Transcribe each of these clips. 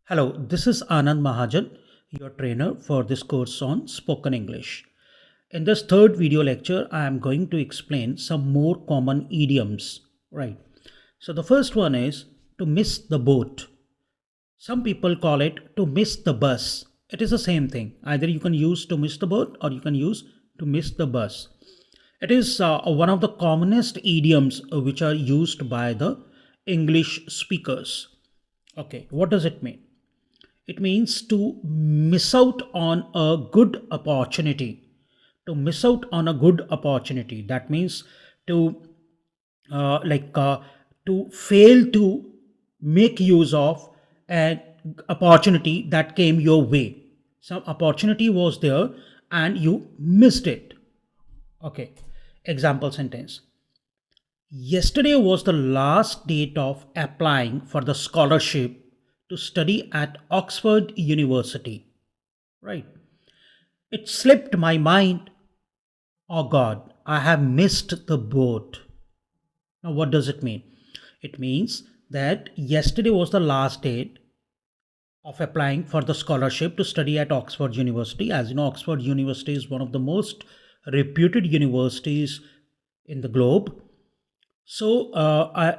Hello, this is Anand Mahajan, your trainer for this course on spoken English. In this third video lecture, I am going to explain some more common idioms, right? So the first one is to miss the boat. Some people call it to miss the bus. It is the same thing. Either you can use to miss the boat or you can use to miss the bus. It is one of the commonest idioms which are used by the English speakers. Okay, what does it mean? It means to miss out on a good opportunity. To miss out on a good opportunity. That means to like to fail to make use of an opportunity that came your way. Some opportunity was there and you missed it. Okay. Example sentence. Yesterday was the last date of applying for the scholarship to study at Oxford University. Right. It slipped my mind. Oh God, I have missed the boat. Now, what does it mean? It means that yesterday was the last date of applying for the scholarship to study at Oxford University. As you know, Oxford University is one of the most reputed universities in the globe. So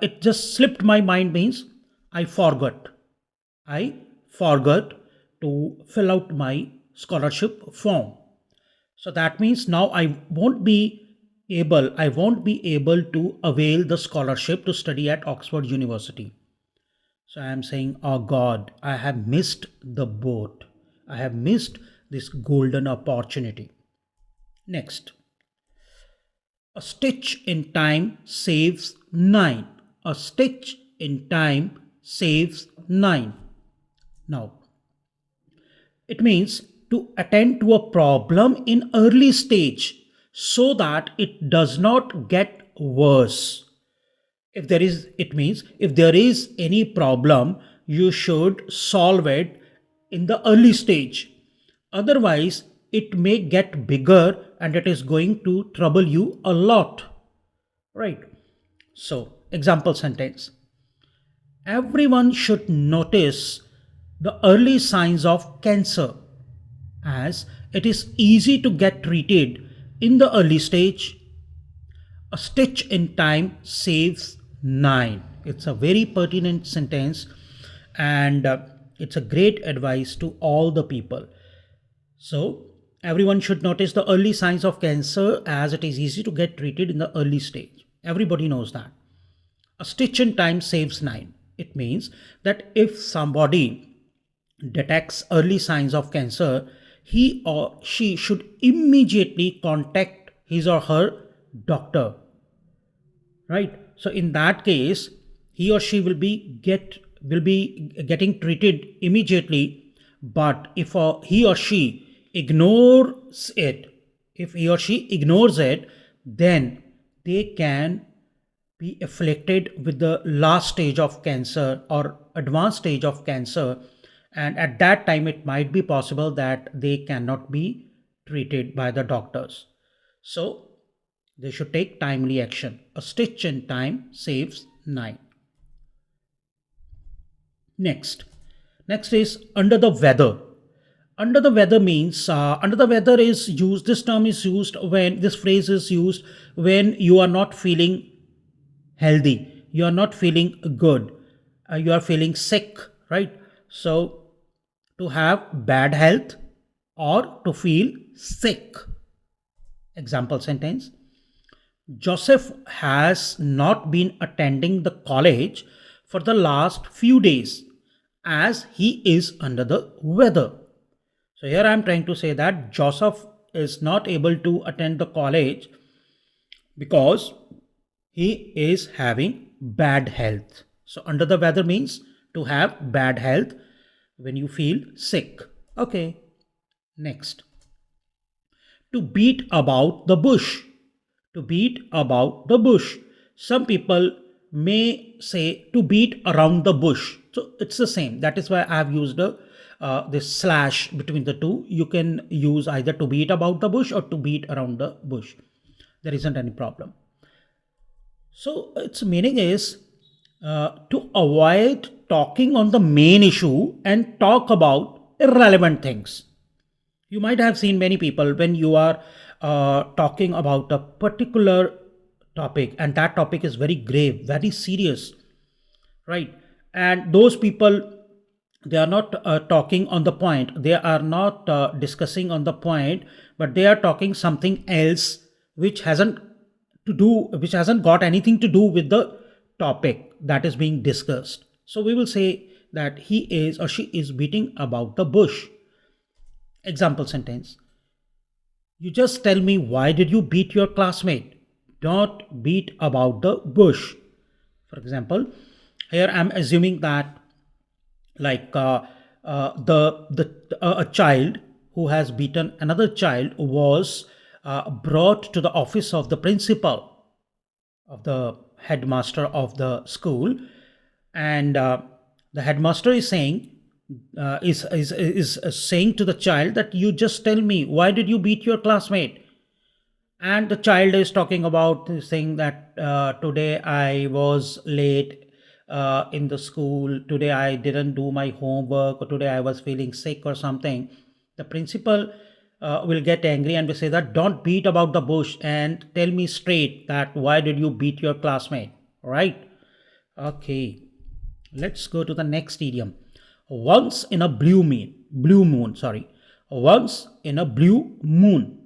it just slipped my mind means I forgot. I forgot to fill out my scholarship form. So that means now I won't be able to avail the scholarship to study at Oxford University. So I am saying, oh God, I have missed the boat. I have missed this golden opportunity. Next, a stitch in time saves nine. A stitch in time saves nine. Now, it means to attend to a problem in early stage so that it does not get worse. If there is, it means if there is any problem, you should solve it in the early stage. Otherwise, it may get bigger and it is going to trouble you a lot. Right. So, example sentence. Everyone should notice the early signs of cancer as it is easy to get treated in the early stage. A stitch in time saves nine. It's a very pertinent sentence and it's a great advice to all the people. So, everyone should notice the early signs of cancer as it is easy to get treated in the early stage. Everybody knows that. A stitch in time saves nine. It means that if somebody detects early signs of cancer, he or she should immediately contact his or her doctor. Right? So in that case, he or she will be getting treated immediately. But if he or she ignores it, if he or she ignores it, then they can be afflicted with the last stage of cancer or advanced stage of cancer, and at that time it might be possible that they cannot be treated by the doctors. So they should take timely action. A stitch in time saves nine. Next is under the weather. Under the weather means under the weather is used. This term is used when this phrase is used when you are not feeling healthy, you are not feeling good, you are feeling sick, right? So to have bad health or to feel sick. Example sentence. Joseph has not been attending the college for the last few days as he is under the weather. So here I am trying to say that Joseph is not able to attend the college because he is having bad health. So under the weather means to have bad health when you feel sick. Okay. Next. To beat about the bush. To beat about the bush. Some people may say to beat around the bush. So it's the same. That is why I have used this slash between the two. You can use either to beat about the bush or to beat around the bush. There isn't any problem. So its meaning is to avoid talking on the main issue and talk about irrelevant things. You might have seen many people when you are talking about a particular topic, and that topic is very grave, very serious, right? And those people, they are not talking on the point, they are not discussing on the point, but they are talking something else which hasn't which hasn't got anything to do with the topic that is being discussed. So we will say that he is or she is beating about the bush. Example sentence: you just tell me, why did you beat your classmate? Don't beat about the bush. For example, here I'm assuming that, like a child who has beaten another child was brought to the office of the principal, of the headmaster of the school, and the headmaster is saying, is saying to the child that you just tell me, why did you beat your classmate? And the child is talking about, saying that today I was late in the school, today I didn't do my homework, or today I was feeling sick or something. The principal will get angry and will say that, don't beat about the bush and tell me straight that why did you beat your classmate, right? Okay, let's go to the next idiom. Once in a blue moon, sorry. Once in a blue moon.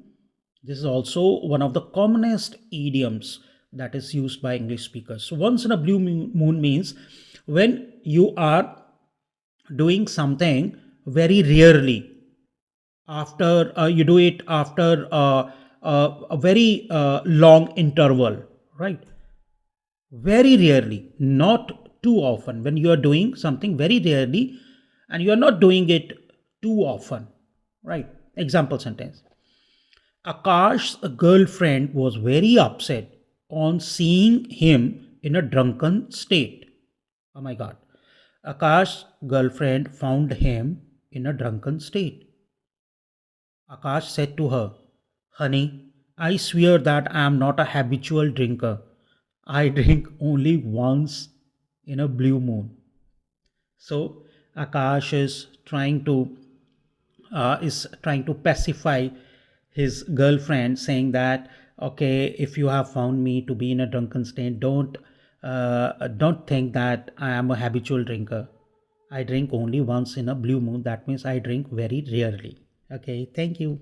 This is also one of the commonest idioms that is used by English speakers. So once in a blue moon means when you are doing something very rarely, after you do it after a very long interval, right? Very rarely, not too often. When you are doing something very rarely and you are not doing it too often, right? Example sentence: Akash's girlfriend was very upset on seeing him in a drunken state. Oh my god. Akash's girlfriend found him in a drunken state. Akash said to her, honey, I swear that I am not a habitual drinker. I drink only once in a blue moon. So Akash is trying to pacify his girlfriend, saying that, okay, if you have found me to be in a drunken state, don't think that I am a habitual drinker. I drink only once in a blue moon. That means I drink very rarely. Okay, thank you.